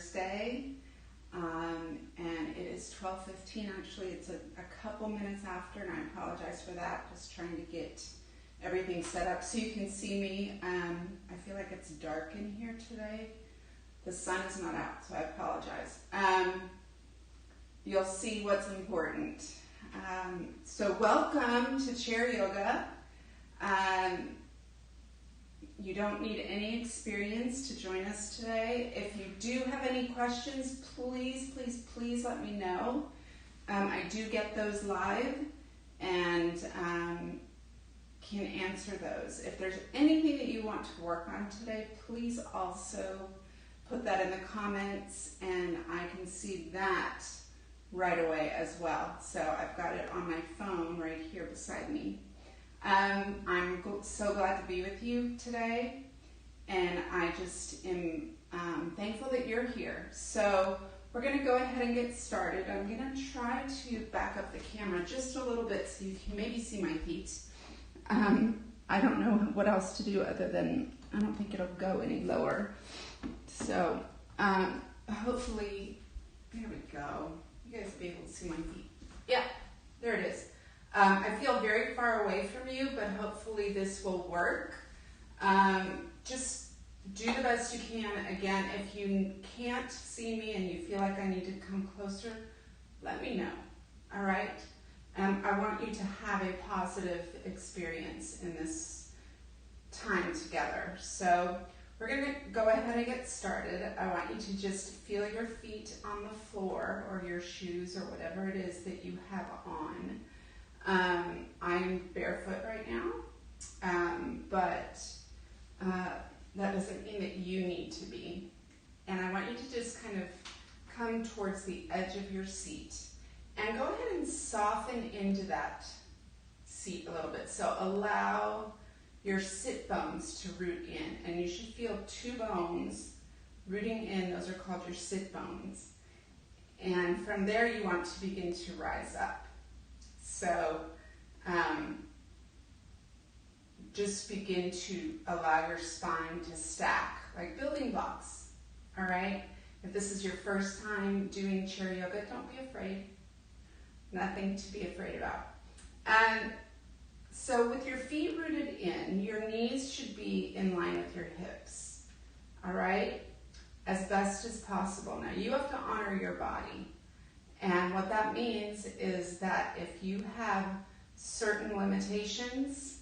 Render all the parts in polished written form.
Thursday, and it is 12:15. Actually, it's a couple minutes after, and I apologize for that. Just trying to get everything set up so you can see me. I feel like it's dark in here today. The sun is not out, so I apologize. You'll see what's important. So welcome to Chair Yoga. You don't need any experience to join us today. If you do have any questions, please let me know. I do get those live and can answer those. If there's anything that you want to work on today, please also put that in the comments, and I can see that right away as well. So I've got it on my phone right here beside me. I'm so glad to be with you today, and I just am thankful that you're here. So we're going to go ahead and get started. I'm going to try to back up the camera just a little bit so you can maybe see my feet. I don't know what else to do other than, I don't think it'll go any lower. So hopefully, there we go. You guys will be able to see my feet. Yeah, there it is. I feel very far away from you, but hopefully this will work. Just do the best you can. Again, if you can't see me and you feel like I need to come closer, let me know, all right? I want you to have a positive experience in this time together. So we're going to go ahead and get started. I want you to just feel your feet on the floor or your shoes or whatever it is that you have on. I'm barefoot right now, but that doesn't mean that you need to be. And I want you to just kind of come towards the edge of your seat and go ahead and soften into that seat a little bit. So allow your sit bones to root in, and you should feel two bones rooting in. Those are called your sit bones. And from there you want to begin to rise up. So just begin to allow your spine to stack like building blocks, all right? If this is your first time doing chair yoga, don't be afraid. Nothing to be afraid about. And so with your feet rooted in, your knees should be in line with your hips, all right? As best as possible. Now you have to honor your body. And what that means is that if you have certain limitations,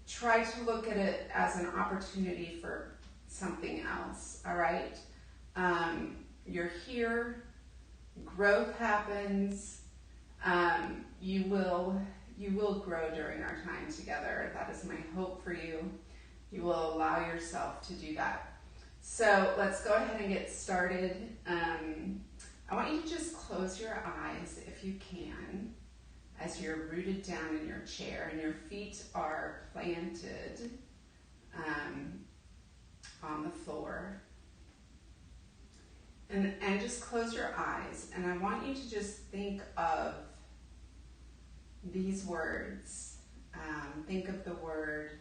try to look at it as an opportunity for something else, all right? You're here, growth happens, you will grow during our time together. That is my hope for you. You will allow yourself to do that. So let's go ahead and get started. I want you to just close your eyes if you can as you're rooted down in your chair and your feet are planted on the floor. And just close your eyes, and I want you to just think of these words. Think of the word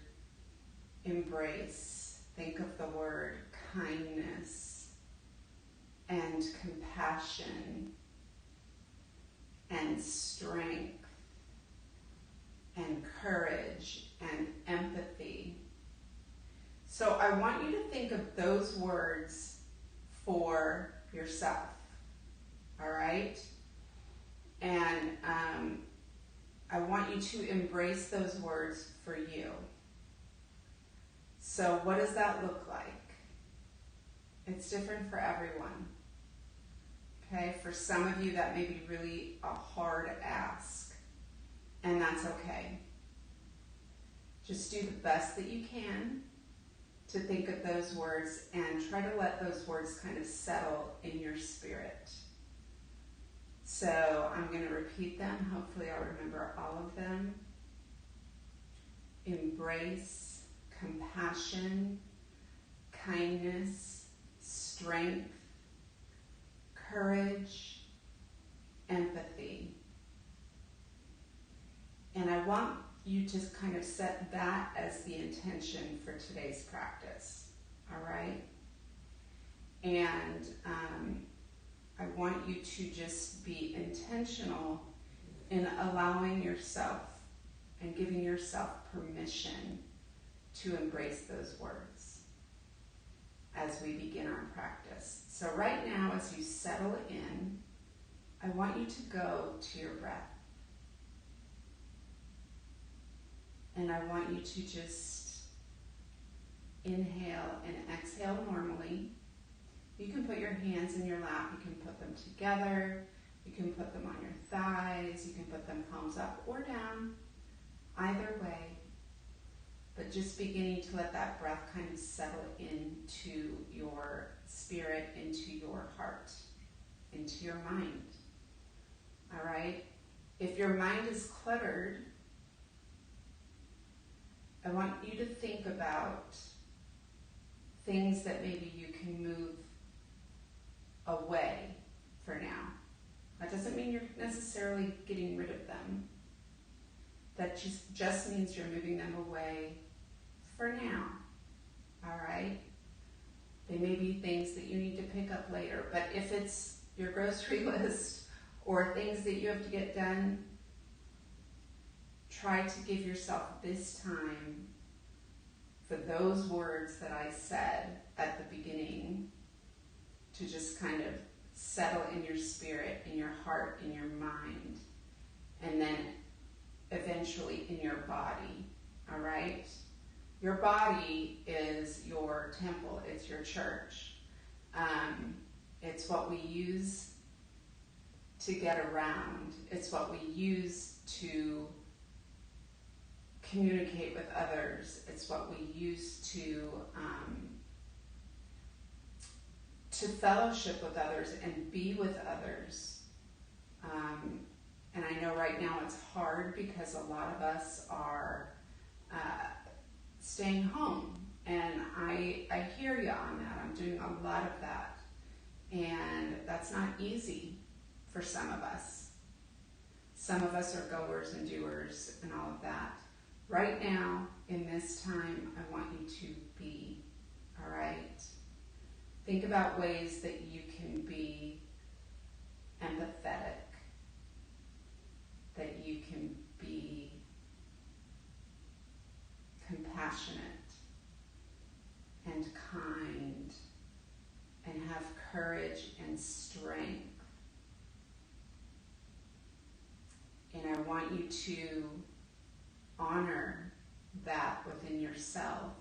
embrace. Think of the word kindness and compassion and strength and courage and empathy. So I want you to think of those words for yourself, all right? And I want you to embrace those words for you. So what does that look like? It's different for everyone. Okay, for some of you that may be really a hard ask, and that's okay. Just do the best that you can to think of those words and try to let those words kind of settle in your spirit. So I'm going to repeat them. Hopefully I'll remember all of them. Embrace, compassion, kindness, strength, courage, empathy. And I want you to kind of set that as the intention for today's practice, all right? And I want you to just be intentional in allowing yourself and giving yourself permission to embrace those words as we begin our practice. So right now, as you settle in, I want you to go to your breath. And I want you to just inhale and exhale normally. You can put your hands in your lap, you can put them together, you can put them on your thighs, you can put them palms up or down, either way. But just beginning to let that breath kind of settle into your spirit, into your heart, into your mind. All right? If your mind is cluttered, I want you to think about things that maybe you can move away for now. That doesn't mean you're necessarily getting rid of them. That just means you're moving them away for now. All right? They may be things that you need to pick up later, but if it's your grocery list or things that you have to get done, try to give yourself this time for those words that I said at the beginning to just kind of settle in your spirit, in your heart, in your mind, and then eventually in your body, all right? Your body is your temple, it's your church. It's what we use to get around. It's what we use to communicate with others. It's what we use to fellowship with others and be with others. And I know right now it's hard because a lot of us are staying home. And I hear you on that. I'm doing a lot of that. And that's not easy for some of us. Some of us are goers and doers and all of that. Right now, in this time, I want you to be, all right? Think about ways that you can be empathetic, that you can be compassionate and kind and have courage and strength. And I want you to honor that within yourself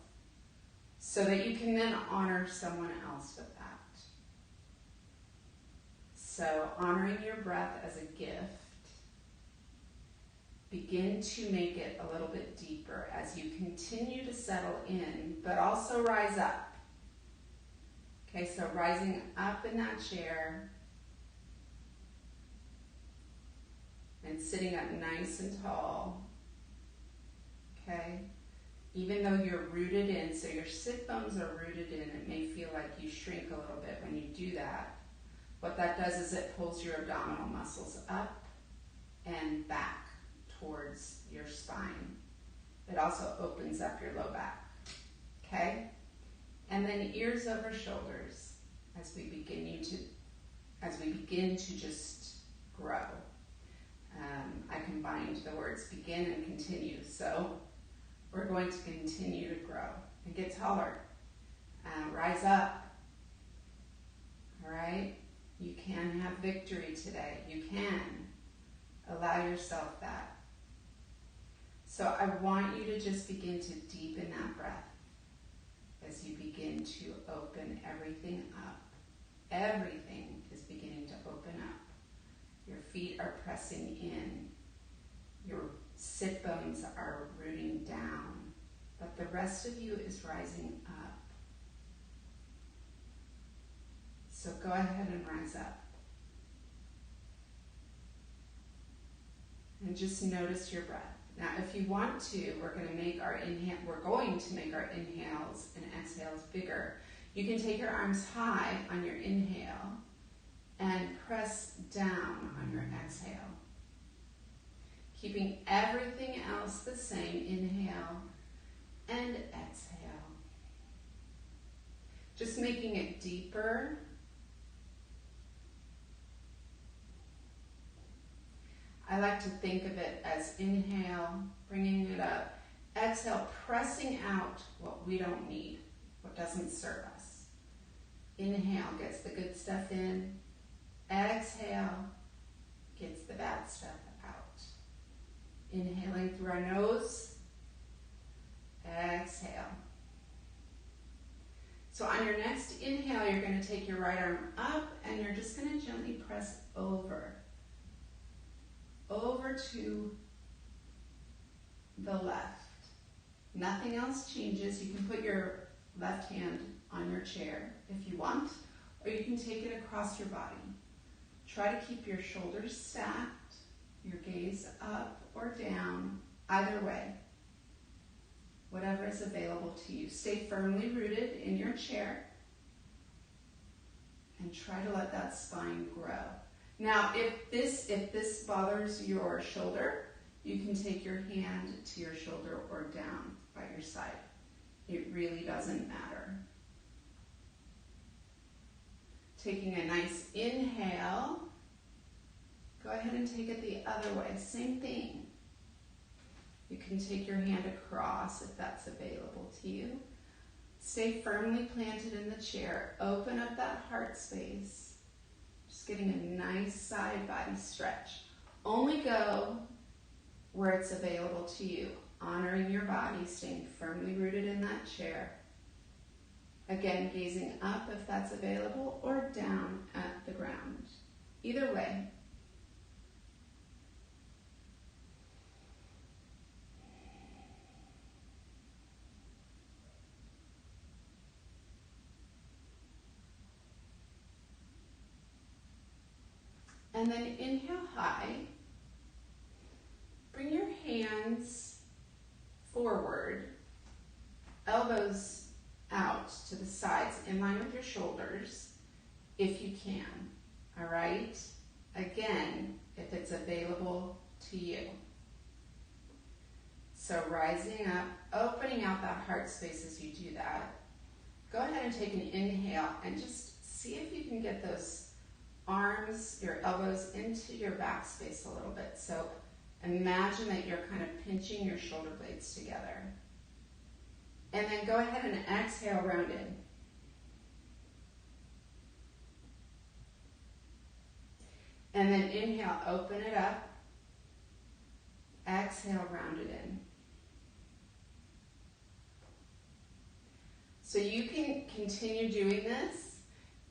so that you can then honor someone else with that. So honoring your breath as a gift, begin to make it a little bit deeper as you continue to settle in, but also rise up. Okay, so rising up in that chair and sitting up nice and tall. Okay, even though you're rooted in, so your sit bones are rooted in, it may feel like you shrink a little bit when you do that. What that does is it pulls your abdominal muscles up and back towards your spine. It also opens up your low back. Okay, and then ears over shoulders as we begin to just grow. I combined the words begin and continue, so we're going to continue to grow and get taller. Rise up. All right? You can have victory today. You can. Allow yourself that. So I want you to just begin to deepen that breath as you begin to open everything up. Everything is beginning to open up. Your feet are pressing in. Your sit bones are rooting down. But the rest of you is rising up. So go ahead and rise up. And just notice your breath. Now, if you want to, we're going to make our inhales and exhales bigger. You can take your arms high on your inhale and press down on your exhale. Keeping everything else the same, inhale and exhale. just making it deeper. I like to think of it as inhale, bringing it up. Exhale, pressing out what we don't need, what doesn't serve us. Inhale, gets the good stuff in. Exhale, gets the bad stuff out. Inhaling through our nose. Exhale. So on your next inhale, you're going to take your right arm up and you're just going to gently press over to the left. Nothing else changes. You can put your left hand on your chair if you want, or you can take it across your body. Try to keep your shoulders stacked, your gaze up or down, either way. Whatever is available to you. Stay firmly rooted in your chair and try to let that spine grow. Now, if this bothers your shoulder, you can take your hand to your shoulder or down by your side. It really doesn't matter. Taking a nice inhale, go ahead and take it the other way. Same thing. You can take your hand across if that's available to you. Stay firmly planted in the chair. Open up that heart space. Just getting a nice side body stretch. Only go where it's available to you. Honoring your body, staying firmly rooted in that chair. Again, gazing up if that's available or down at the ground. Either way. And then inhale high. Bring your hands forward, elbows out to the sides, in line with your shoulders, if you can, all right? Again, if it's available to you. So rising up, opening out that heart space as you do that. Go ahead and take an inhale and just see if you can get those arms, your elbows into your back space a little bit. So imagine that you're kind of pinching your shoulder blades together. And then go ahead and exhale, round in. And then inhale, open it up. Exhale, round it in. So you can continue doing this.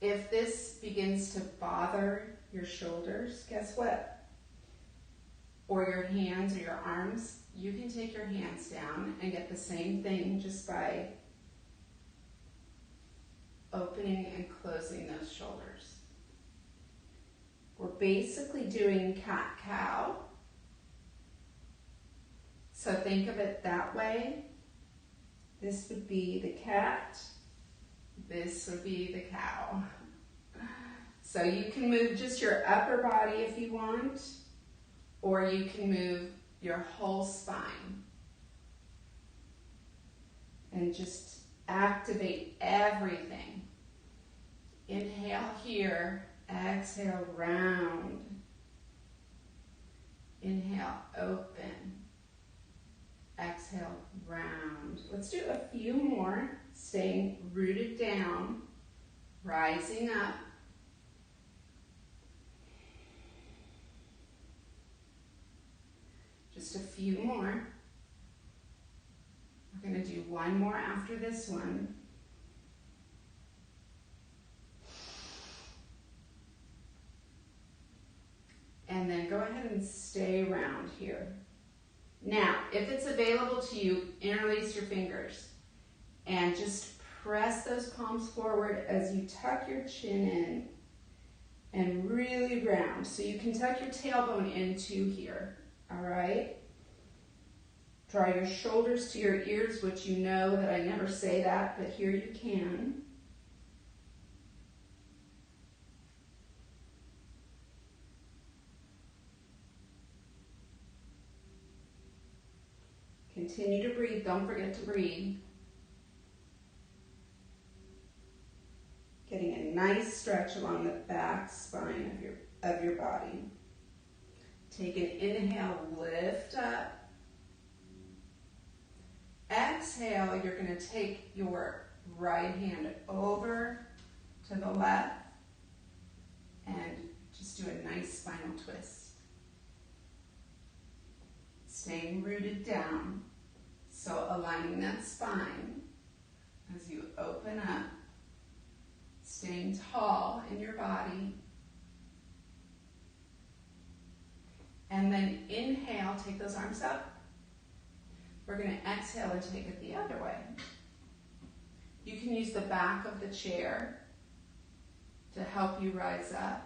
If this begins to bother your shoulders, guess what? Or your hands or your arms, you can take your hands down and get the same thing just by opening and closing those shoulders. We're basically doing cat-cow. So think of it that way. This would be the cat. This would be the cow. So you can move just your upper body if you want, or you can move your whole spine. And just activate everything. Inhale here, exhale, round. Inhale, open. Exhale, round. Let's do a few more, staying rooted down, rising up. Just a few more. We're going to do one more after this one. And then go ahead and stay around here. Now, if it's available to you, interlace your fingers and just press those palms forward as you tuck your chin in and really round. So you can tuck your tailbone into here, all right? Draw your shoulders to your ears, which you know that I never say that, but here you can. Continue to breathe. Don't forget to breathe. nice stretch along the back spine of your body. Take an inhale, lift up. Exhale, you're going to take your right hand over to the left and just do a nice spinal twist. Staying rooted down, so aligning that spine as you open up, staying tall in your body. And then inhale, take those arms up. We're going to exhale and take it the other way. You can use the back of the chair to help you rise up.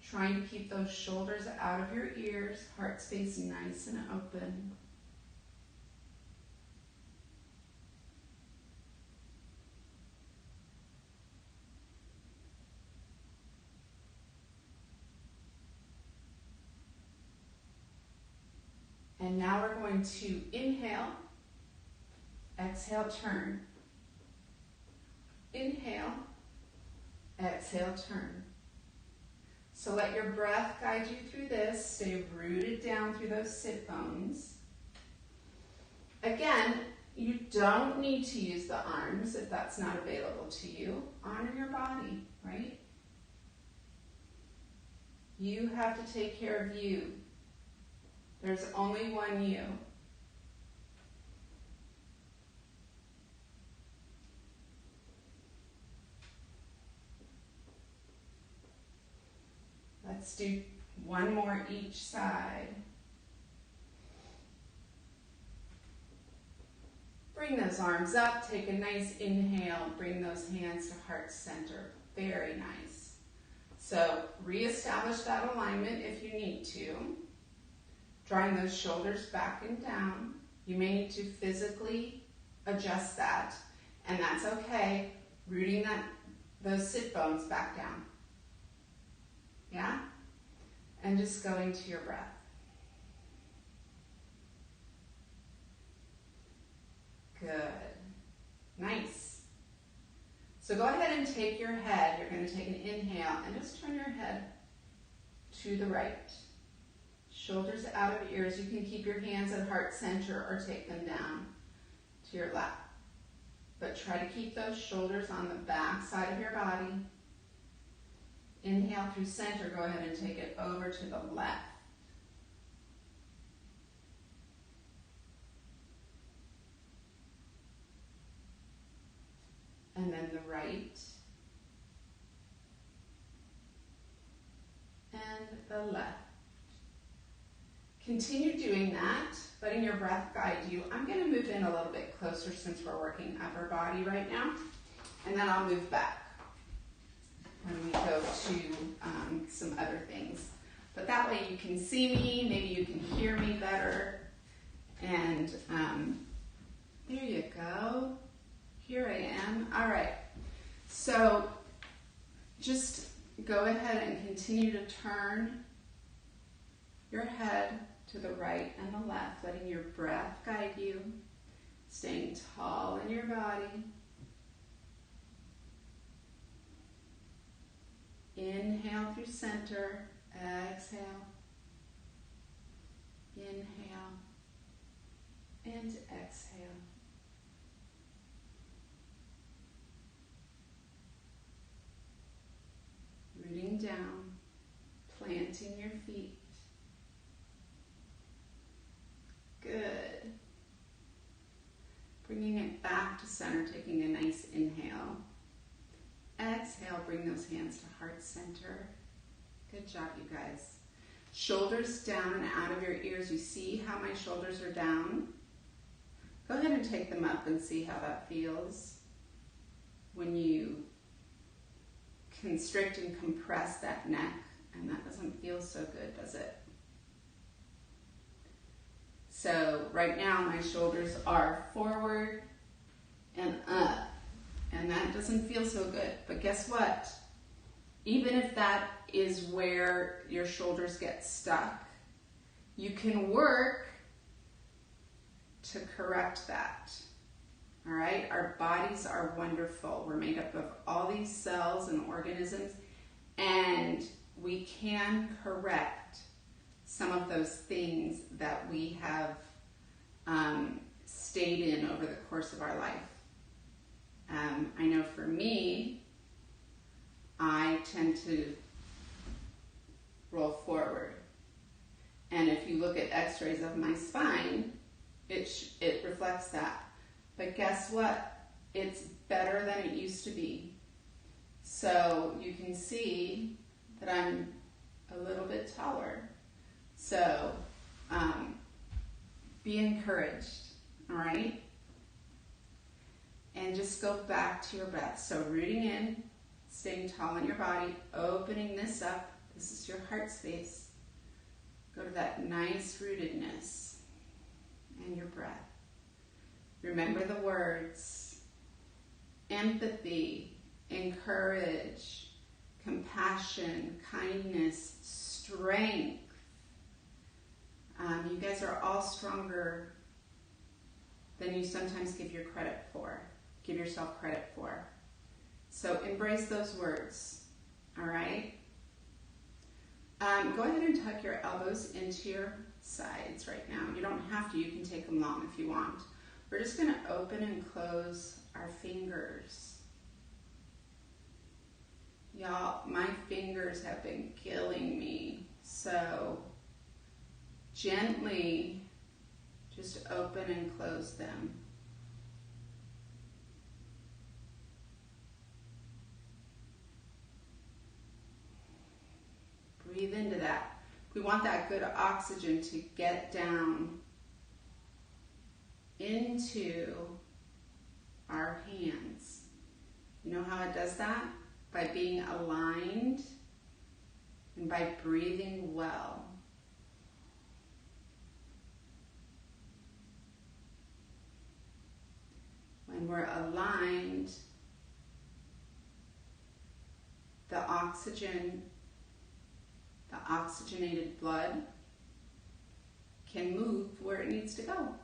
Trying to keep those shoulders out of your ears, heart space nice and open. And now we're going to inhale, exhale, turn. Inhale, exhale, turn. So let your breath guide you through this. Stay rooted down through those sit bones. Again, you don't need to use the arms if that's not available to you. Honor your body, right? You have to take care of you. There's only one you. Let's do one more each side. Bring those arms up, take a nice inhale, bring those hands to heart center. Very nice. So reestablish that alignment if you need to. Drawing those shoulders back and down. You may need to physically adjust that, and that's okay. Rooting those sit bones back down. Yeah? And just going to your breath. Good. Nice. So go ahead and take your head. You're going to take an inhale and just turn your head to the right. Shoulders out of ears. You can keep your hands at heart center or take them down to your lap. But try to keep those shoulders on the back side of your body. Inhale through center. Go ahead and take it over to the left. And then the right. And the left. Continue doing that, letting your breath guide you. I'm going to move in a little bit closer since we're working upper body right now, and then I'll move back when we go to some other things. But that way you can see me, maybe you can hear me better, and there you go. Here I am. All right, so just go ahead and continue to turn your head to the right and the left, letting your breath guide you, staying tall in your body. Inhale through center, exhale, inhale, and exhale. Rooting down, planting your feet. Good. Bringing it back to center, taking a nice inhale. Exhale, bring those hands to heart center. Good job, you guys. Shoulders down and out of your ears. You see how my shoulders are down? Go ahead and take them up and see how that feels when you constrict and compress that neck, and that doesn't feel so good, does it? So right now my shoulders are forward and up, and that doesn't feel so good. But guess what? Even if that is where your shoulders get stuck, you can work to correct that. All right, our bodies are wonderful. We're made up of all these cells and organisms, and we can correct some of those things that we have stayed in over the course of our life. I know for me, I tend to roll forward. And if you look at x-rays of my spine, it reflects that. But guess what? It's better than it used to be. So you can see that I'm a little bit taller. So be encouraged, all right? And just go back to your breath. So rooting in, staying tall in your body, opening this up. This is your heart space. Go to that nice rootedness and your breath. Remember the words: empathy, encourage, compassion, kindness, strength. You guys are all stronger than you sometimes give yourself credit for. So embrace those words, all right? Go ahead and tuck your elbows into your sides right now. You don't have to, you can take them long if you want. We're just gonna open and close our fingers. Y'all, my fingers have been killing me. So gently just open and close them. Breathe into that. We want that good oxygen to get down into our hands. You know how it does that? By being aligned and by breathing well. When we're aligned, the oxygenated blood can move where it needs to go.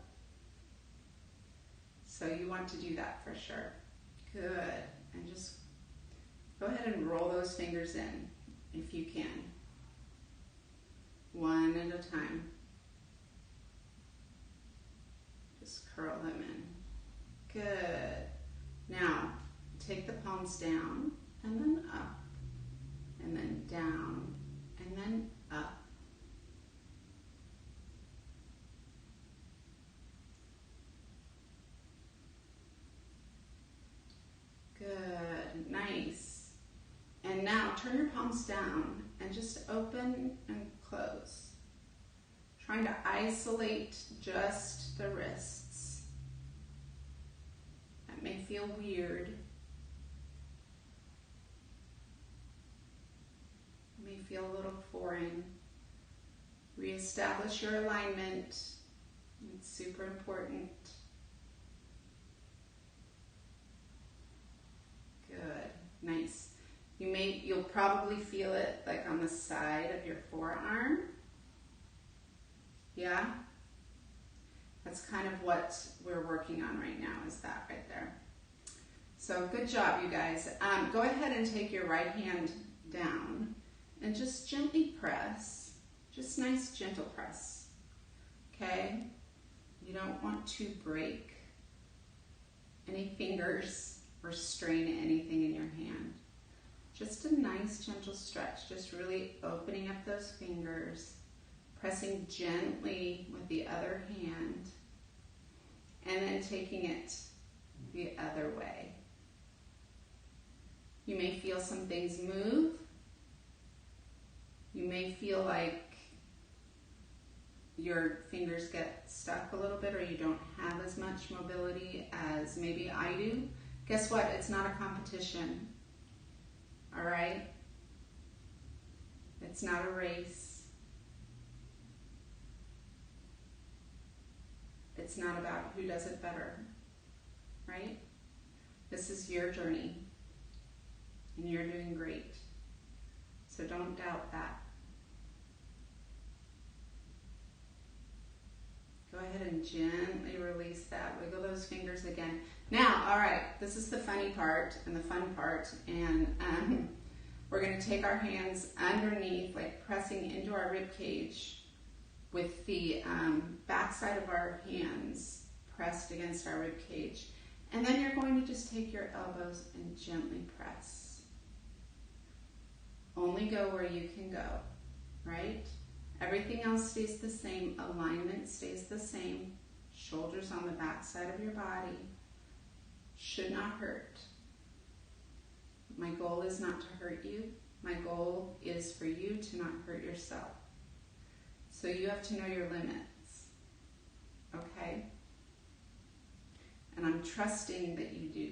So you want to do that for sure. Good. And just go ahead and roll those fingers in if you can. One at a time. Just curl them in. Good. Now, take the palms down and then up and then down and then up. Good, nice. And now turn your palms down and just open and close. Trying to isolate just the wrists. That may feel weird. It may feel a little foreign. Reestablish your alignment. It's super important. Good, nice. You'll probably feel it like on the side of your forearm. Yeah? That's kind of what we're working on right now, is that right there. So good job, you guys. Go ahead and take your right hand down and just gently press. Just nice, gentle press. Okay? You don't want to break any fingers or strain anything in your hand. Just a nice, gentle stretch. Just really opening up those fingers, pressing gently with the other hand, and then taking it the other way. You may feel some things move. You may feel like your fingers get stuck a little bit, or you don't have as much mobility as maybe I do. Guess what? It's not a competition. All right? It's not a race. It's not about who does it better, right? This is your journey, and you're doing great. So don't doubt that. Go Go ahead and gently release that. Wiggle those fingers again. Now, all right, this is the funny part and the fun part. And we're going to take our hands underneath, like pressing into our rib cage with the backside of our hands pressed against our rib cage. And then you're going to just take your elbows and gently press. Only go where you can go, right? Everything else stays the same. Alignment stays the same. Shoulders on the back side of your body. Should not hurt. My goal is not to hurt you. My goal is for you to not hurt yourself. So you have to know your limits. Okay? And I'm trusting that you do.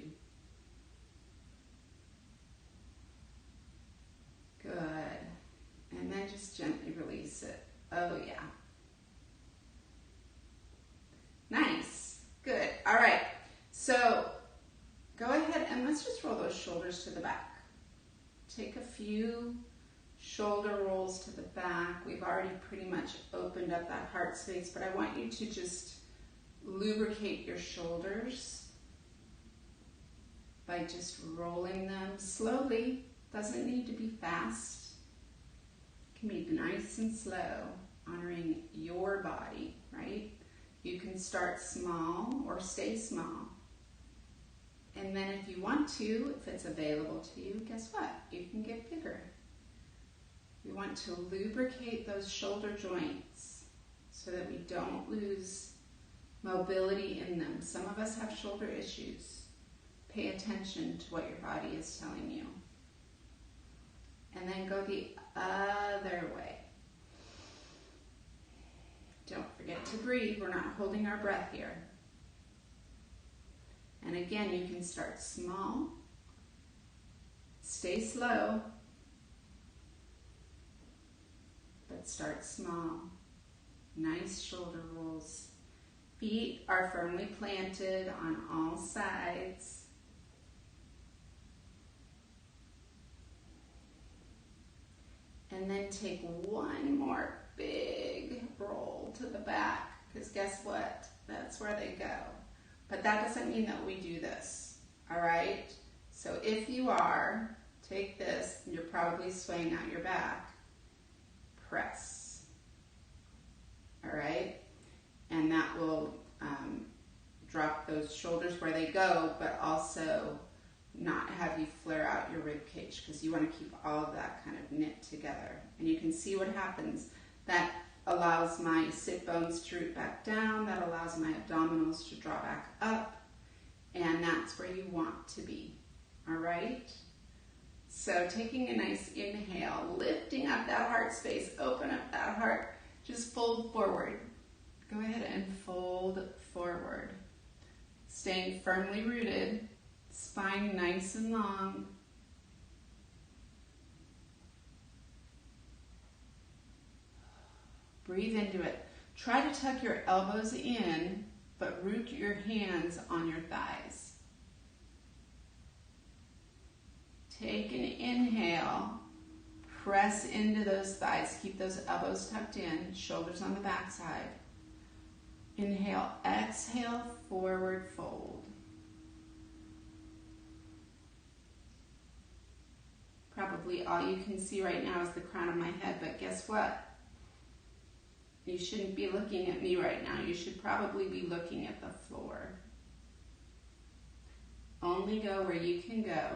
Good. And then just gently release it. Oh, yeah. Nice. Good. All right. So go ahead and let's just roll those shoulders to the back. Take a few shoulder rolls to the back. We've already pretty much opened up that heart space, but I want you to just lubricate your shoulders by just rolling them slowly. Doesn't need to be fast. It can be nice and slow, honoring your body, right? You can start small or stay small. And then if you want to, if it's available to you, guess what? You can get bigger. We want to lubricate those shoulder joints so that we don't lose mobility in them. Some of us have shoulder issues. Pay attention to what your body is telling you. And then go the other way. Don't forget to breathe. We're not holding our breath here. And again, you can start small. Stay slow. But start small. Nice shoulder rolls. Feet are firmly planted on all sides. And then take one more big roll to the back, because guess what? That's where they go. But that doesn't mean that we do this, all right? So if you are, take this, you're probably swaying out your back. Press, all right? And that will drop those shoulders where they go, but also not have you flare out your rib cage, because you want to keep all of that kind of knit together. And you can see what happens. That allows my sit bones to root back down. That allows my abdominals to draw back up. And that's where you want to be. All right? So taking a nice inhale, lifting up that heart space, open up that heart, just fold forward. Go ahead and fold forward. Staying firmly rooted. Spine nice and long. Breathe into it. Try to tuck your elbows in, but root your hands on your thighs. Take an inhale. Press into those thighs. Keep those elbows tucked in, shoulders on the back side. Inhale, exhale, forward fold. Probably all you can see right now is the crown of my head, but guess what? You shouldn't be looking at me right now. You should probably be looking at the floor. Only go where you can go.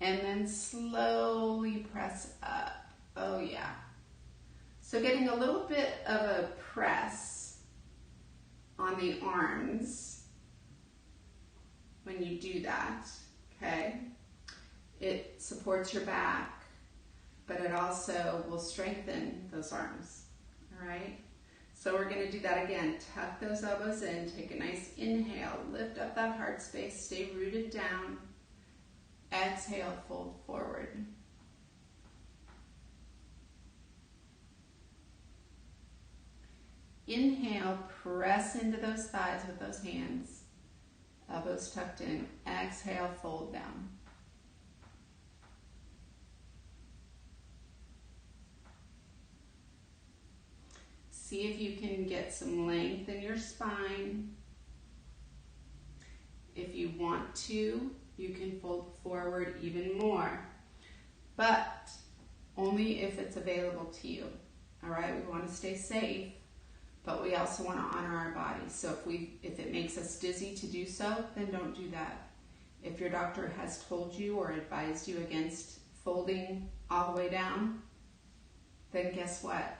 And then slowly press up. Oh yeah. So getting a little bit of a press on the arms when you do that, okay? It supports your back, but it also will strengthen those arms, all right? So we're gonna do that again. Tuck those elbows in, take a nice inhale, lift up that heart space, stay rooted down. Exhale, fold forward. Inhale, press into those thighs with those hands. Elbows tucked in. Exhale, fold down. See if you can get some length in your spine. If you want to, you can fold forward even more, but only if it's available to you. All right, we want to stay safe, but we also want to honor our body. So if it makes us dizzy to do so, then don't do that. If your doctor has told you or advised you against folding all the way down, then guess what?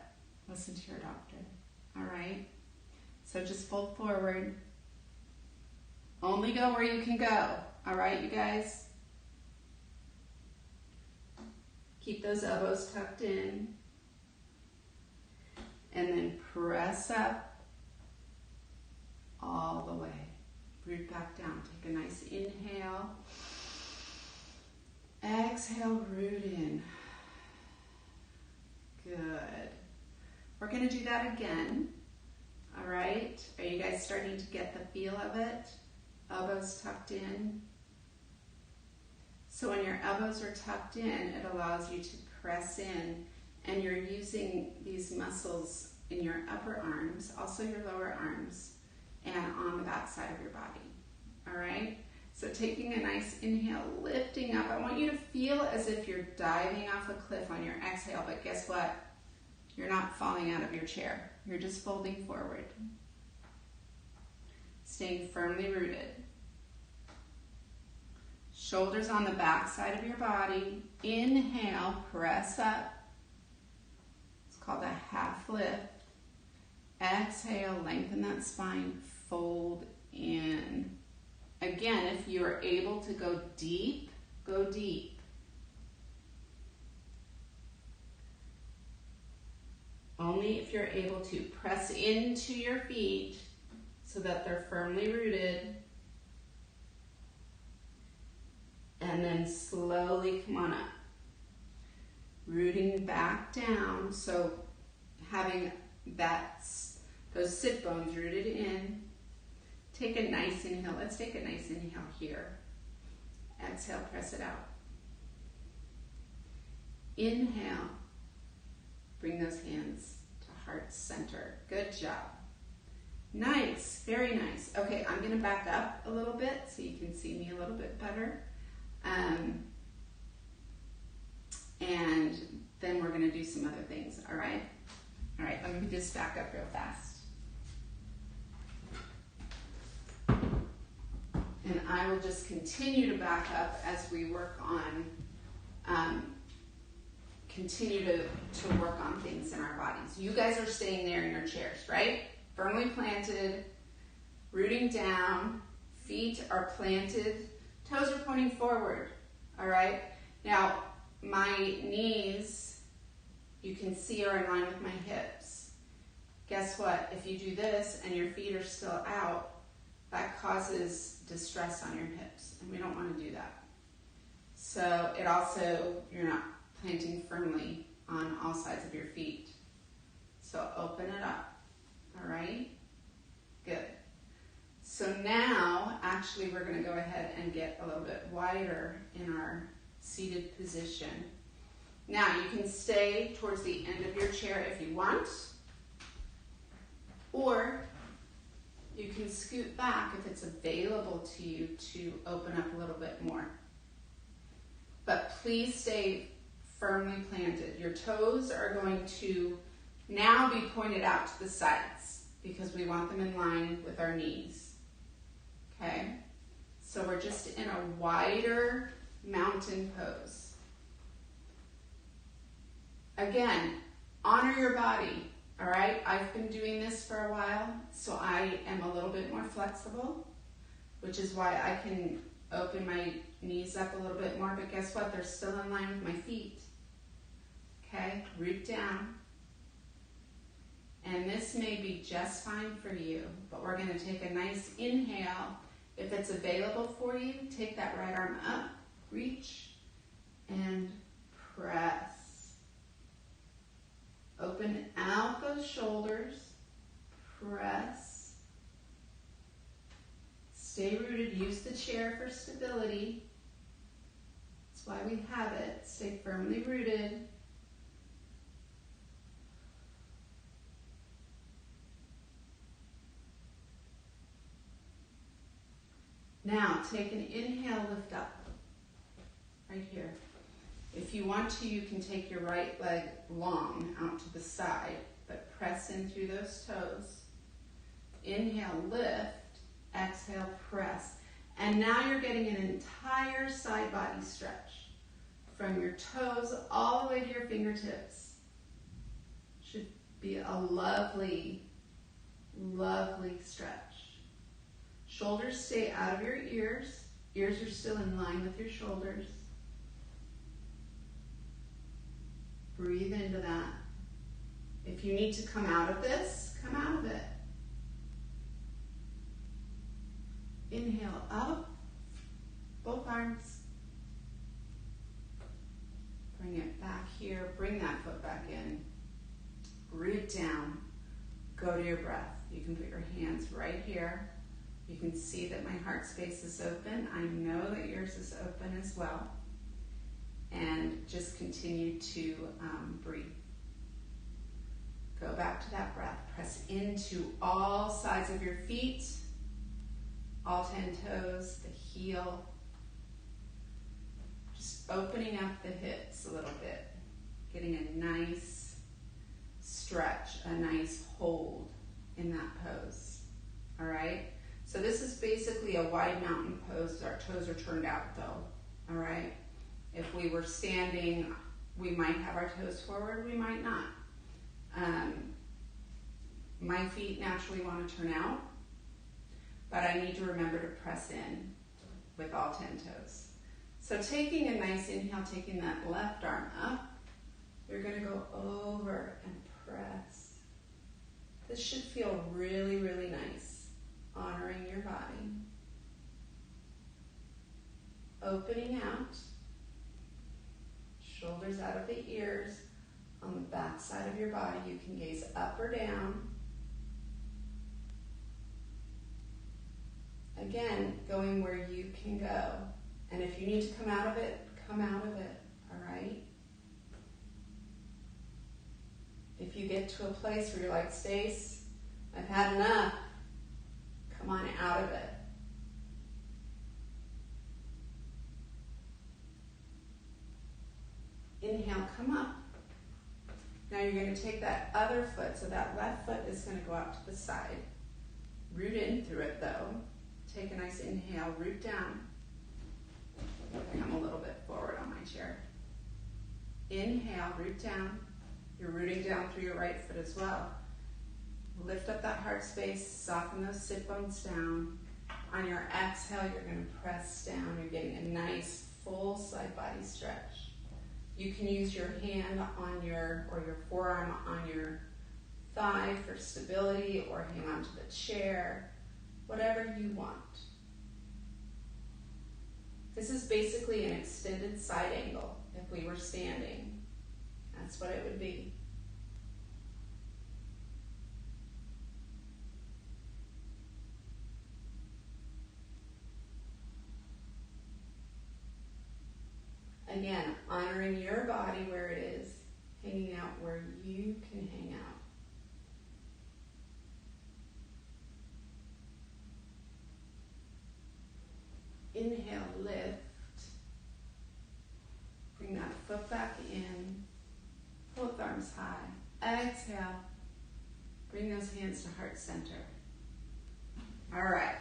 Listen to your doctor. All right? So just fold forward. Only go where you can go. All right, you guys? Keep those elbows tucked in. And then press up all the way. Root back down. Take a nice inhale. Exhale, root in. Good. We're going to do that again. All right? Are you guys starting to get the feel of it? Elbows tucked in. So when your elbows are tucked in, it allows you to press in, and you're using these muscles in your upper arms, also your lower arms, and on the back side of your body. All right? So taking a nice inhale, lifting up. I want you to feel as if you're diving off a cliff on your exhale, but guess what? You're not falling out of your chair. You're just folding forward. Staying firmly rooted. Shoulders on the back side of your body. Inhale, press up. It's called a half lift. Exhale, lengthen that spine, fold in. Again, if you are able to go deep, go deep. Only if you're able to press into your feet so that they're firmly rooted. And then slowly come on up. Rooting back down, so having those sit bones rooted in. Take a nice inhale. Let's take a nice inhale here. Exhale, press it out. Inhale. Bring those hands to heart center. Good job. Nice, very nice. Okay, I'm going to back up a little bit so you can see me a little bit better. And then we're going to do some other things, all right? All right, let me just back up real fast. And I will just continue to back up as we work on, continue to work on things in our bodies. You guys are staying there in your chairs, right? Firmly planted, rooting down, feet are planted, toes are pointing forward, all right? Now, my knees, you can see, are in line with my hips. Guess what? If you do this and your feet are still out, that causes distress on your hips, and we don't want to do that. So it also, you're not planting firmly on all sides of your feet. So open it up, all right? Good. So now, actually, we're going to go ahead and get a little bit wider in our seated position. Now, you can stay towards the end of your chair if you want, or you can scoot back if it's available to you to open up a little bit more. But please stay firmly planted. Your toes are going to now be pointed out to the sides because we want them in line with our knees. Okay? So we're just in a wider mountain pose. Again, honor your body. All right, I've been doing this for a while, so I am a little bit more flexible, which is why I can open my knees up a little bit more, but guess what? They're still in line with my feet. Okay, root down. And this may be just fine for you, but we're going to take a nice inhale. If it's available for you, take that right arm up, reach, and press. Open out those shoulders, press. Stay rooted, use the chair for stability. That's why we have it. Stay firmly rooted. Now, take an inhale, lift up, right here. If you want to, you can take your right leg long out to the side, but press in through those toes. Inhale, lift, exhale, press. And now you're getting an entire side body stretch from your toes all the way to your fingertips. Should be a lovely, lovely stretch. Shoulders stay out of your ears. Ears are still in line with your shoulders. Breathe into that. If you need to come out of this, come out of it. Inhale up, both arms. Bring it back here. Bring that foot back in. Root down. Go to your breath. You can put your hands right here. You can see that my heart space is open. I know that yours is open as well. And just continue to breathe. Go back to that breath. Press into all sides of your feet, all 10 toes, the heel. Just opening up the hips a little bit. Getting a nice stretch, a nice hold in that pose. All right? So this is basically a wide mountain pose. Our toes are turned out though. All right? If we were standing, we might have our toes forward, we might not. My feet naturally want to turn out, but I need to remember to press in with all 10 toes. So taking a nice inhale, taking that left arm up, you're going to go over and press. This should feel really, really nice, honoring your body. Opening out. Shoulders out of the ears. On the back side of your body, you can gaze up or down. Again, going where you can go. And if you need to come out of it, come out of it, all right? If you get to a place where you're like, Stace, I've had enough, come on out of it. Inhale, come up. Now you're going to take that other foot, so that left foot is going to go out to the side. Root in through it though. Take a nice inhale, root down. Come a little bit forward on my chair. Inhale, root down. You're rooting down through your right foot as well. Lift up that heart space, soften those sit bones down. On your exhale, you're going to press down. You're getting a nice full side body stretch. You can use your hand on your forearm on your thigh for stability, or hang onto the chair, whatever you want. This is basically an extended side angle if we were standing. That's what it would be. Again, honoring your body where it is, hanging out where you can hang out. Inhale, lift. Bring that foot back in. Both arms high. Exhale. Bring those hands to heart center. All right.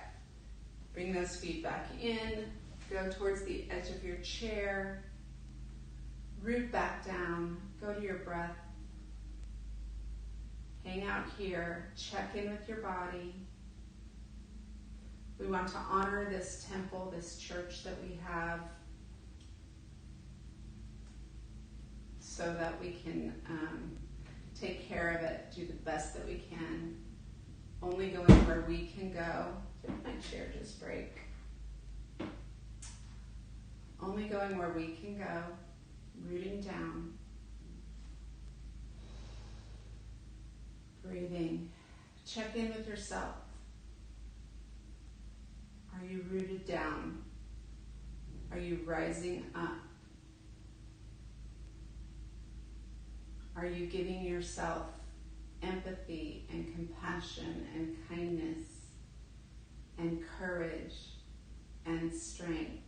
Bring those feet back in. Go towards the edge of your chair. Root back down. Go to your breath. Hang out here. Check in with your body. We want to honor this temple, this church that we have, so that we can take care of it, do the best that we can. Only going where we can go. Did my chair just break? Only going where we can go. Rooting down. Breathing. Check in with yourself. Are you rooted down? Are you rising up? Are you giving yourself empathy and compassion and kindness and courage and strength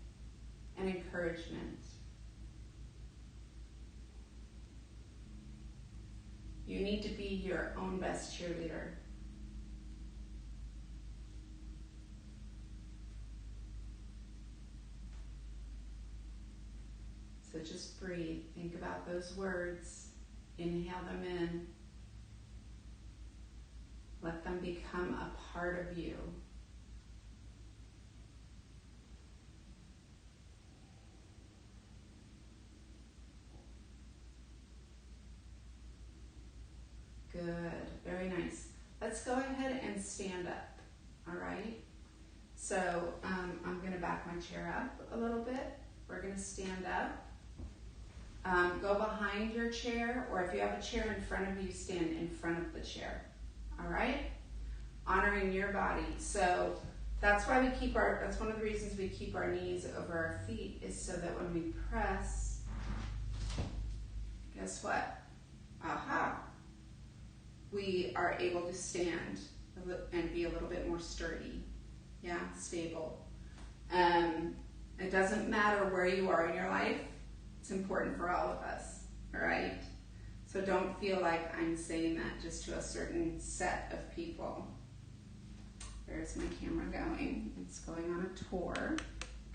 and encouragement. You need to be your own best cheerleader. So just breathe. Think about those words. Inhale them in. Let them become a part of you. Good. Very nice. Let's go ahead and stand up. All right? So I'm going to back my chair up a little bit. We're going to stand up. Go behind your chair, or if you have a chair in front of you, stand in front of the chair. All right? Honoring your body. So that's why that's one of the reasons we keep our knees over our feet, is so that when we press, guess what? Aha! We are able to stand and be a little bit more sturdy. Yeah, stable. It doesn't matter where you are in your life. It's important for all of us, all right? So don't feel like I'm saying that just to a certain set of people. Where's my camera going? It's going on a tour.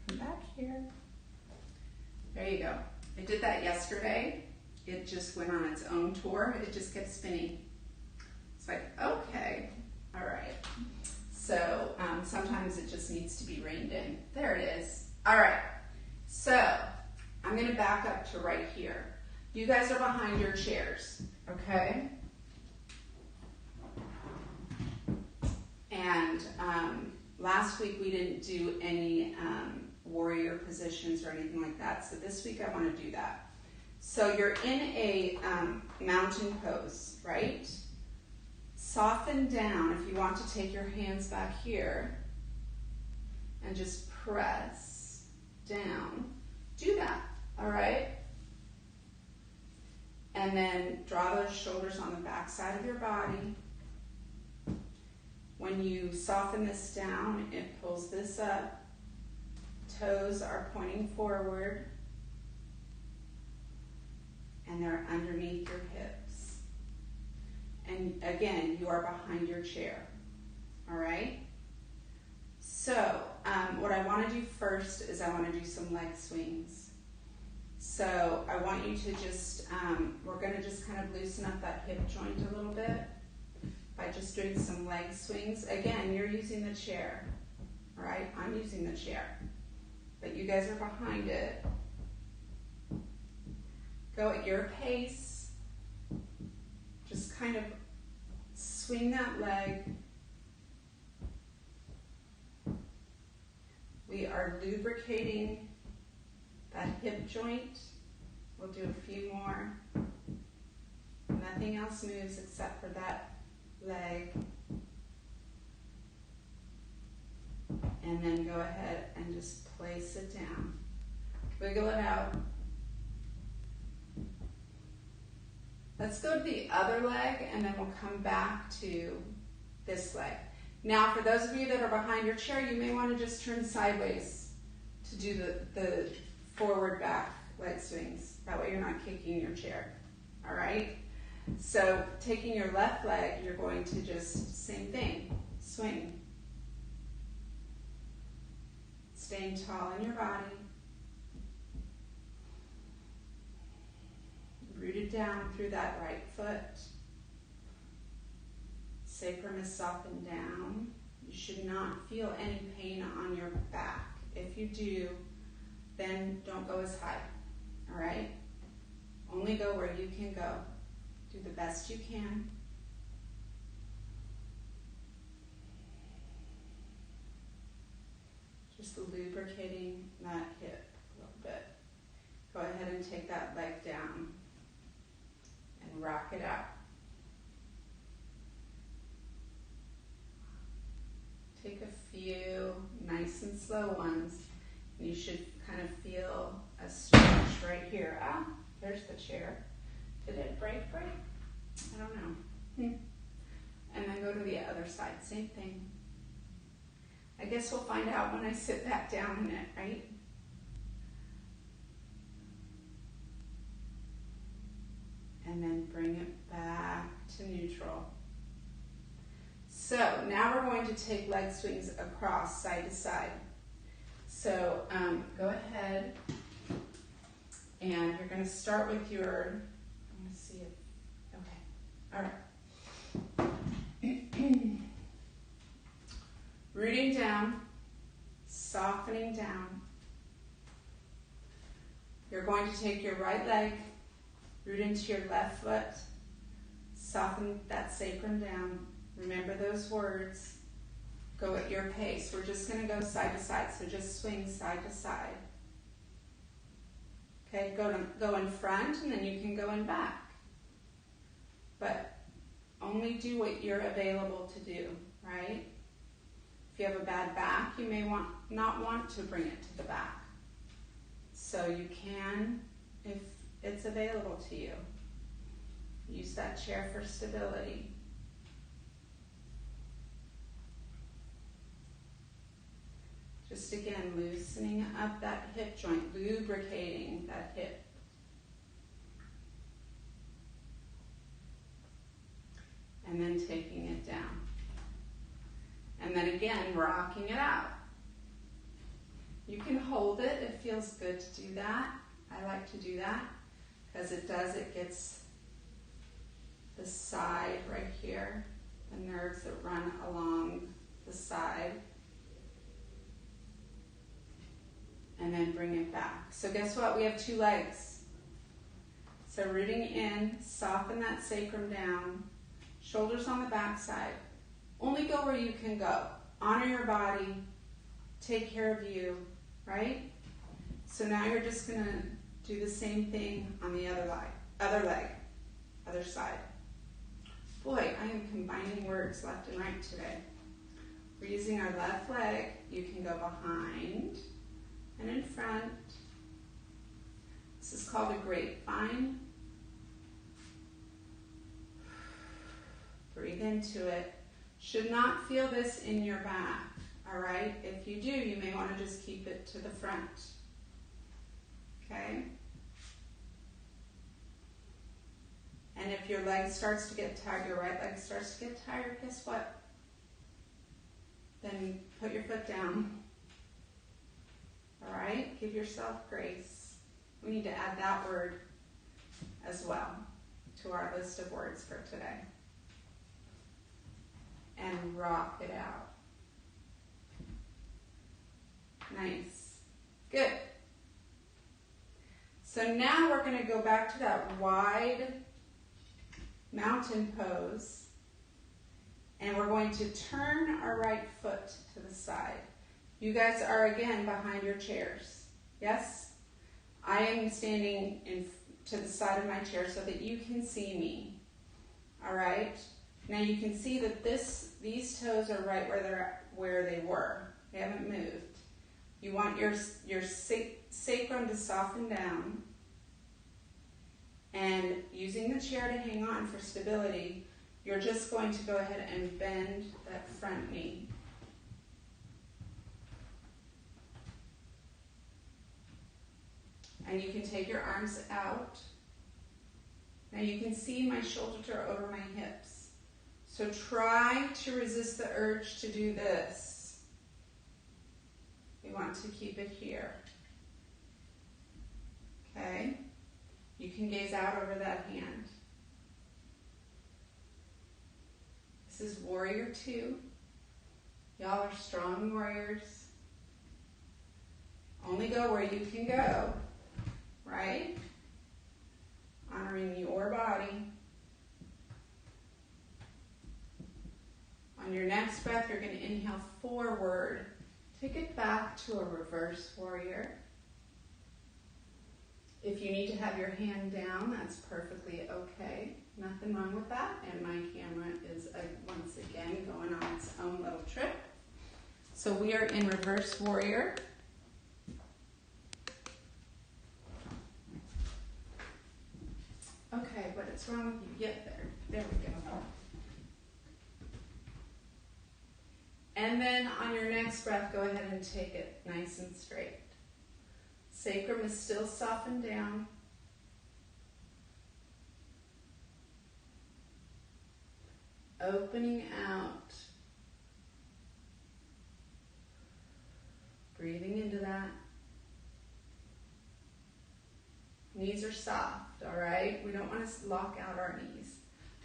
Come back here. There you go. I did that yesterday. It just went on its own tour. It just kept spinning. It's like, okay, all right. So sometimes it just needs to be reined in. There it is. All right. So I'm going to back up to right here. You guys are behind your chairs, okay? And last week we didn't do any warrior positions or anything like that. So this week I want to do that. So you're in a mountain pose, right? Soften down. If you want to take your hands back here and just press down, do that, all right? And then draw those shoulders on the back side of your body. When you soften this down, it pulls this up. Toes are pointing forward. And they're underneath your hips. And again, you are behind your chair. All right? So, what I want to do first is I want to do some leg swings. So, I want you to just, we're going to just kind of loosen up that hip joint a little bit by just doing some leg swings. Again, you're using the chair. All right? I'm using the chair. But you guys are behind it. Go at your pace. Just kind of swing that leg. We are lubricating that hip joint. We'll do a few more. Nothing else moves except for that leg. And then go ahead and just place it down. Wiggle it out. Let's go to the other leg, and then we'll come back to this leg. Now, for those of you that are behind your chair, you may want to just turn sideways to do the forward back leg swings. That way you're not kicking your chair, all right? So taking your left leg, you're going to just, same thing, swing. Staying tall in your body. Rooted down through that right foot. Sacrum is softened down. You should not feel any pain on your back. If you do, then don't go as high, all right? Only go where you can go. Do the best you can. Just lubricating that hip a little bit. Go ahead and take that leg down and rock it out. Take a few nice and slow ones. You should kind of feel a stretch right here. Ah, there's the chair. Did it break? I don't know. And then go to the other side. Same thing. I guess we'll find out when I sit back down in it, right? And then bring it back to neutral. So now we're going to take leg swings across side to side. So go ahead and you're going to start with your, I'm going to see it, okay, all right. Rooting down, softening down. You're going to take your right leg, root into your left foot, soften that sacrum down. Remember those words. Go at your pace. We're just going to go side to side, so just swing side to side. Okay, go in front, and then you can go in back. But only do what you're available to do, right? If you have a bad back, you may not want to bring it to the back. So you can, if it's available to you. Use that chair for stability. Just again, loosening up that hip joint, lubricating that hip. And then taking it down. And then again, rocking it out. You can hold it. It feels good to do that. I like to do that because it gets the side right here, the nerves that run along the side. And then bring it back. So guess what? We have two legs. So rooting in, soften that sacrum down, shoulders on the back side. Only go where you can go. Honor your body, take care of you, right? So now you're just gonna do the same thing on the other leg, other side. Boy, I am combining words left and right today. We're using our left leg. You can go behind and in front. This is called a grapevine. Breathe into it. Should not feel this in your back, all right? If you do, you may want to just keep it to the front, okay? And if your leg starts to get tired, your right leg starts to get tired, guess what? Then put your foot down. All right, give yourself grace. We need to add that word as well to our list of words for today. And rock it out. Nice. Good. So now we're going to go back to that wide mountain pose. And we're going to turn our right foot to the side. You guys are again behind your chairs. Yes? I am standing to the side of my chair so that you can see me. All right? Now you can see that these toes are right where they were. They haven't moved. You want your sacrum to soften down. And using the chair to hang on for stability, you're just going to go ahead and bend that front knee. And you can take your arms out. Now you can see my shoulders are over my hips. So try to resist the urge to do this. We want to keep it here. Okay? You can gaze out over that hand. This is warrior 2. Y'all are strong warriors. Only go where you can go, right? Honoring your body. On your next breath, you're going to inhale forward. Take it back to a reverse warrior. If you need to have your hand down, that's perfectly okay. Nothing wrong with that. And my camera is, once again, going on its own little trip. So we are in reverse warrior. Okay, what is wrong with you? Yep, there we go. And then on your next breath, go ahead and take it nice and straight. Sacrum is still softened down. Opening out. Breathing into that. Knees are soft, all right? We don't want to lock out our knees.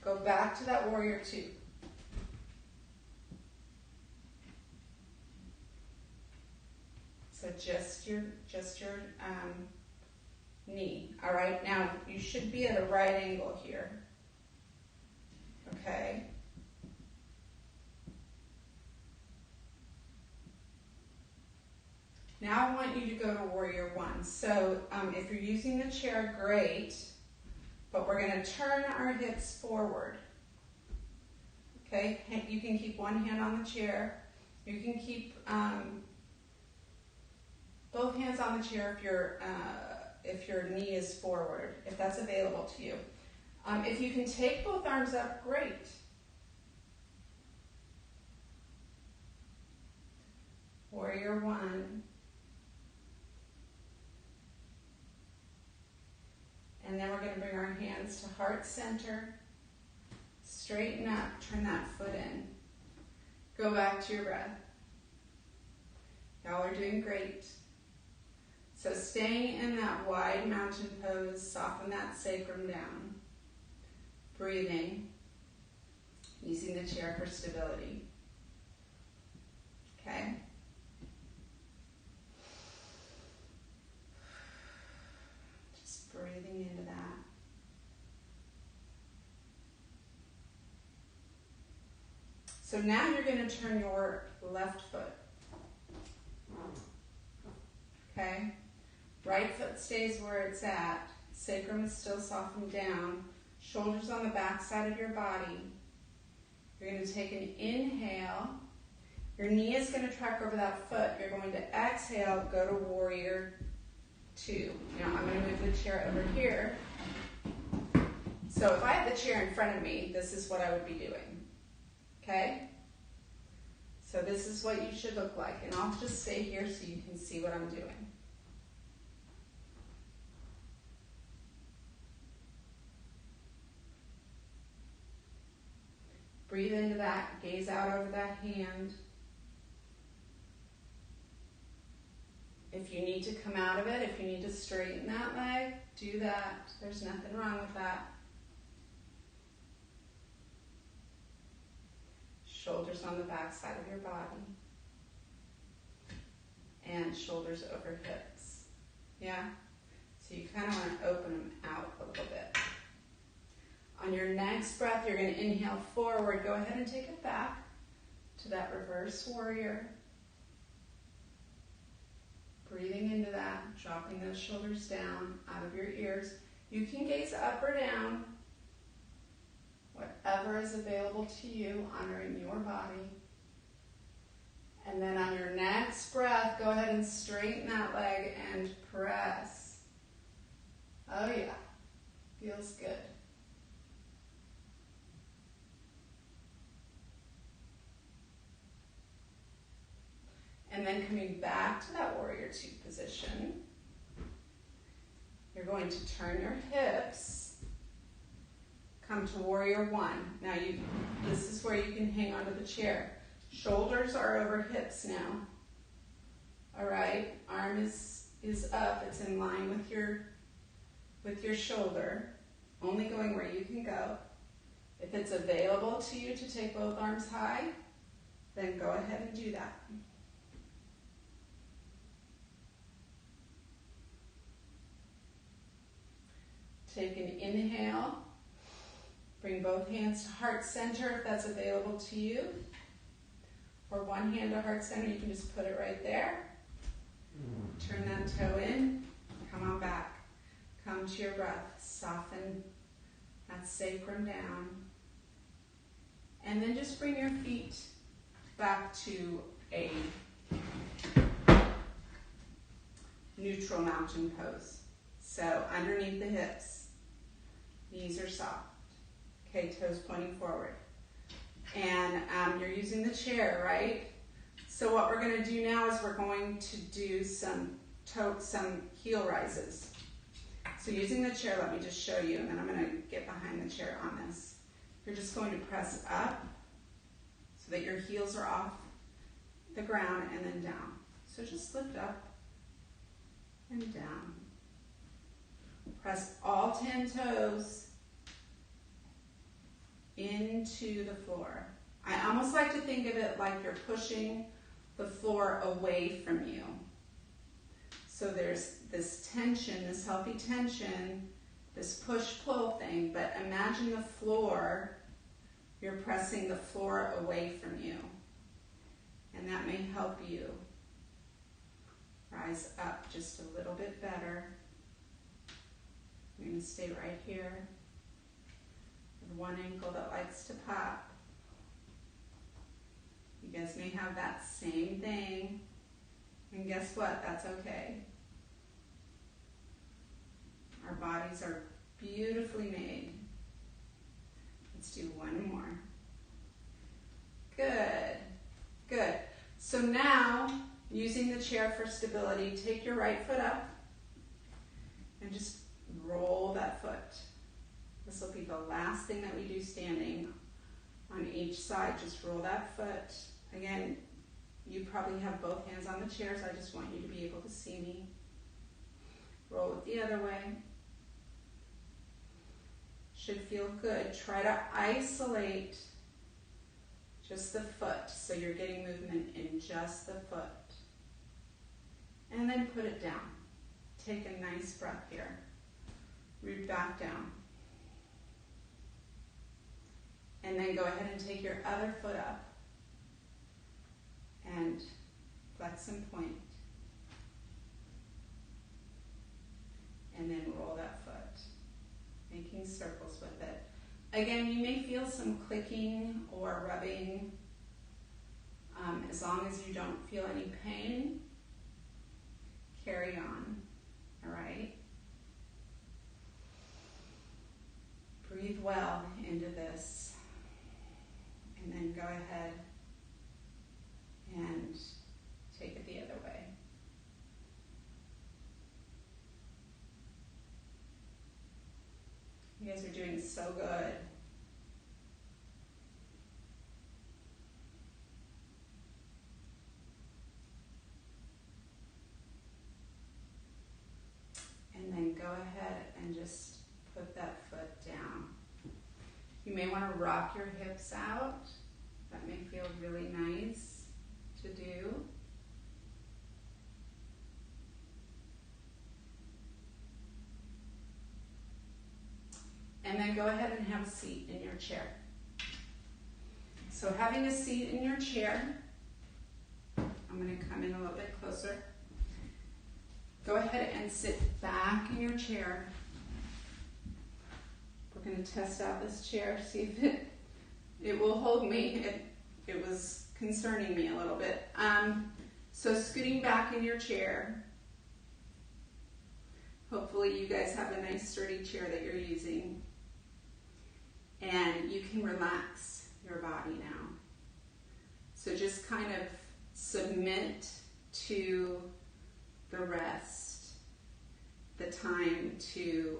Go back to that warrior two. So just your knee, all right? Now, you should be at a right angle here, okay? Now I want you to go to warrior one. So if you're using the chair, great, but we're gonna turn our hips forward, okay? You can keep one hand on the chair. You can keep both hands on the chair if your knee is forward, if that's available to you. If you can take both arms up, great. Warrior one. And then we're going to bring our hands to heart center. Straighten up, turn that foot in. Go back to your breath. Y'all are doing great. So staying in that wide mountain pose, soften that sacrum down. Breathing, using the chair for stability. Okay? Just breathing into that. So now you're going to turn your left foot. Okay? Right foot stays where it's at. Sacrum is still softened down. Shoulders on the back side of your body. You're going to take an inhale. Your knee is going to track over that foot. You're going to exhale, go to warrior two. Now I'm going to move the chair over here. So if I had the chair in front of me, this is what I would be doing. Okay? So this is what you should look like. And I'll just stay here so you can see what I'm doing. Breathe into that, gaze out over that hand. If you need to come out of it, if you need to straighten that leg, do that. There's nothing wrong with that. Shoulders on the back side of your body. And shoulders over hips. Yeah? So you kind of want to open them out a little bit. On your next breath, you're going to inhale forward. Go ahead and take it back to that reverse warrior. Breathing into that, dropping those shoulders down out of your ears. You can gaze up or down, whatever is available to you, honoring your body. And then on your next breath, go ahead and straighten that leg and press. Oh yeah, feels good. And then coming back to that warrior two position, you're going to turn your hips, come to warrior one. Now this is where you can hang onto the chair. Shoulders are over hips now. All right, arm is up, it's in line with your shoulder, only going where you can go. If it's available to you to take both arms high, then go ahead and do that. Take an inhale, bring both hands to heart center if that's available to you. Or one hand to heart center, you can just put it right there. Turn that toe in, come on back. Come to your breath, soften that sacrum down. And then just bring your feet back to a neutral mountain pose. So underneath the hips. Knees are soft. Okay, toes pointing forward. And you're using the chair, right? So what we're going to do now is we're going to do some heel rises. So using the chair, let me just show you, and then I'm going to get behind the chair on this. You're just going to press up so that your heels are off the ground and then down. So just lift up and down. Press all 10 toes into the floor. I almost like to think of it like you're pushing the floor away from you. So there's this tension, this healthy tension, this push-pull thing, but imagine the floor, you're pressing the floor away from you. And that may help you rise up just a little bit better. I'm going to stay right here with one ankle that likes to pop. You guys may have that same thing, and guess what? That's okay. Our bodies are beautifully made. Let's do one more. Good, good. So now, using the chair for stability, take your right foot up and just roll that foot. This will be the last thing that we do standing. On each side, just roll that foot. Again, you probably have both hands on the chair, so I just want you to be able to see me. Roll it the other way. Should feel good. Try to isolate just the foot, so you're getting movement in just the foot. And then put it down. Take a nice breath here. Root back down. And then go ahead and take your other foot up and flex and point. And then roll that foot, making circles with it. Again, you may feel some clicking or rubbing. As long as you don't feel any pain, carry on, all right? Breathe well into this, and then go ahead and take it the other way. You guys are doing so good. And then go ahead and just put that foot down. You may want to rock your hips out. That may feel really nice to do. And then go ahead and have a seat in your chair. So having a seat in your chair, I'm going to come in a little bit closer. Go ahead and sit back in your chair. We're going to test out this chair, see if it will hold me. It was concerning me a little bit. So scooting back in your chair. Hopefully you guys have a nice sturdy chair that you're using. And you can relax your body now. So just kind of submit to the rest, the time to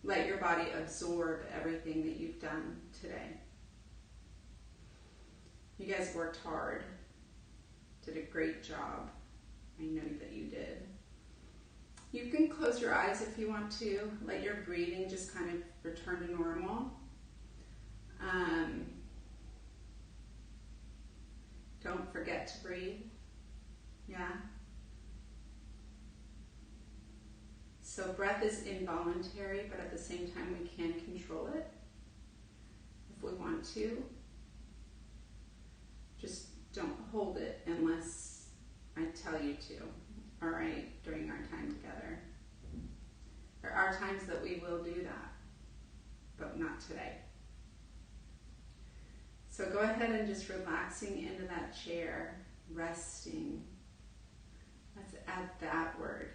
let your body absorb everything that you've done today. You guys worked hard, did a great job. I know that you did. You can close your eyes if you want to. Let your breathing just kind of return to normal. Don't forget to breathe. Yeah? So breath is involuntary, but at the same time we can control it if we want to. Just don't hold it unless I tell you to, all right, during our time together. There are times that we will do that, but not today. So go ahead and just relaxing into that chair, resting. Let's add that word.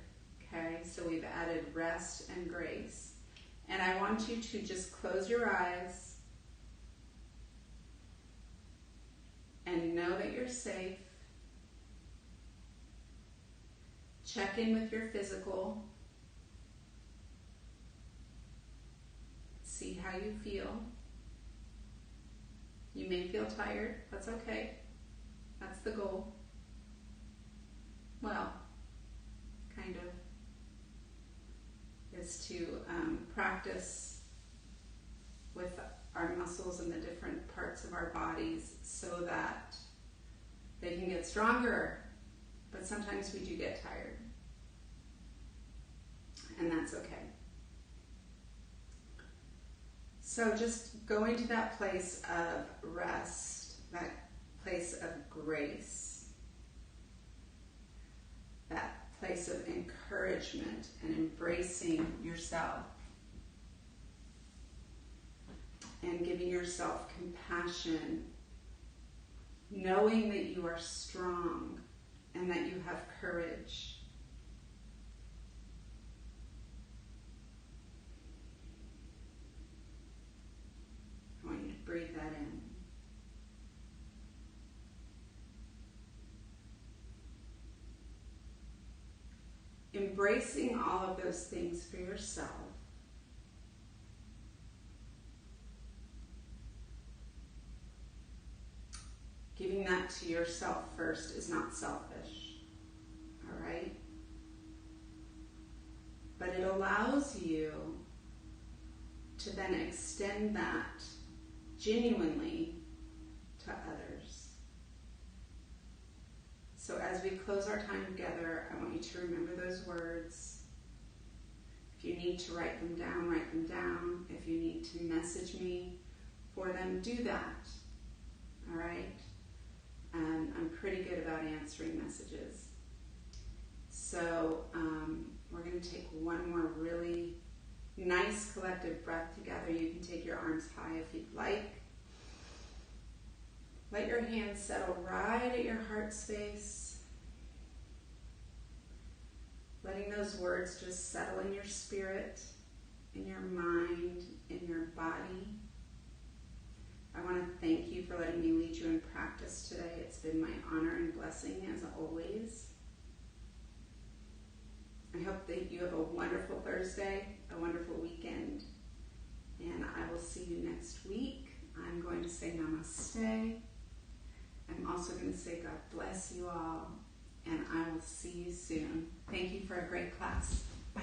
Okay, so we've added rest and grace. And I want you to just close your eyes and know that you're safe. Check in with your physical. See how you feel. You may feel tired. That's okay. That's the goal. Well, kind of. Is to practice with our muscles in the different parts of our bodies so that they can get stronger. But sometimes we do get tired. And that's okay. So just going to that place of rest, that place of grace, that place of encouragement and embracing yourself and giving yourself compassion, knowing that you are strong and that you have courage. I want you to breathe that in. Embracing all of those things for yourself. Giving that to yourself first is not selfish, all right? But it allows you to then extend that genuinely to others. So as we close our time together, I want you to remember those words. If you need to write them down, write them down. If you need to message me for them, do that. All right? I'm pretty good about answering messages. So we're going to take one more really nice collective breath together. You can take your arms high if you'd like. Let your hands settle right at your heart space. Letting those words just settle in your spirit, in your mind, in your body. I want to thank you for letting me lead you in practice today. It's been my honor and blessing as always. I hope that you have a wonderful Thursday, a wonderful weekend, and I will see you next week. I'm going to say namaste. I'm also going to say God bless you all, and I will see you soon. Thank you for a great class. Bye.